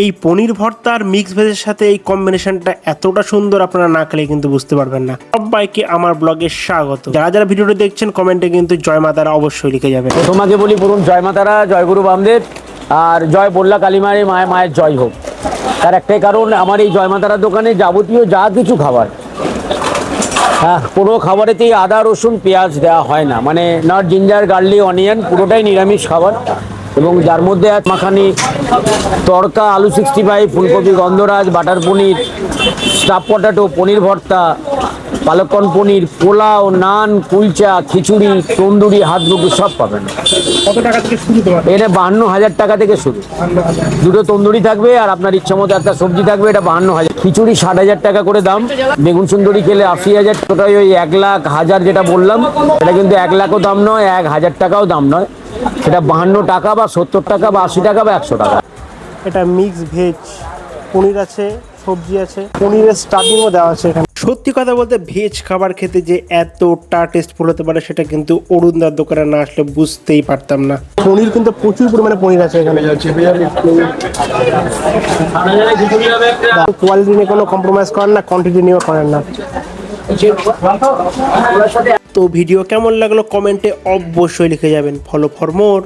এই পনির ভর্তা আর মিক্স ভেজের সাথে এই কম্বিনেশনটা এতটা সুন্দর, আপনারা না খেলে কিন্তু বুঝতে পারবেন না। সবাইকে আমার ব্লগে স্বাগত। যারা যারা ভিডিওটি দেখছেন কমেন্টে কিন্তু জয় মা তারা অবশ্যই লিখে যাবেন। তোমাকে বলি পুরুন জয় মা তারা, জয় গুরু বামদেব আর জয় বল্লা কালীমারে মায়ের জয় হোক। তার একটাই কারণ, আমার এই জয় মা তারার দোকানে যাবতীয় যা কিছু খাবার, হ্যাঁ, কোনো খাবারেতেই আদা রসুন পেঁয়াজ দেওয়া হয় না, মানে নট জিঞ্জার গার্লিক অনিয়ন, পুরোটাই নিরামিষ খাবার। এবং যার মধ্যে মাখানি, তড়কা, আলু 65, ফুলকপি গন্ধরাজ, বাটার পনির, স্টাফ পটাটো, পনির ভর্তা, পালকন পনির, পোলাও, নান, কুলচা, খিচুড়ি, তন্দুরি, হাত রুটি সব পাবেন। কত টাকা থেকে শুরু? এটা 52,000 টাকা থেকে শুরু। দুটো তন্দুরি থাকবে আর আপনার ইচ্ছা মতো একটা সবজি থাকবে, এটা 52,000। খিচুড়ি 60,000 টাকা করে দাম। বেগুন সুন্দরী খেলে 80,000। টোটাই ওই 1 লাখ 1000 যেটা বললাম, এটা কিন্তু 1 লাখও দাম নয়, 1,000 টাকাও দাম নয়। সেটা 52 টাকা বা 70 টাকা বা 80 টাকা বা 100 টাকা। এটা মিক্স ভেজ, পনির আছে, সবজি আছে, পনিরের স্টাফিংও দেওয়া আছে এখানে। সত্যি কথা বলতে ভেজ খাবার খেতে যে এতটা টেস্টফুল হতে পারে সেটা কিন্তু অরুণদার দোকানে না আসলে বুঝতেই পারতাম না। পনির কিন্তু প্রচুর পরিমাণে পনির আছে এখানে। কোয়ালিটি নিয়ে কোনো কম্প্রোমাইজ করেন না, কোয়ান্টিটি নিয়েও করেন না। তো ভিডিও কেমন লাগলো কমেন্টে অবশ্যই লিখে যাবেন। Follow for more.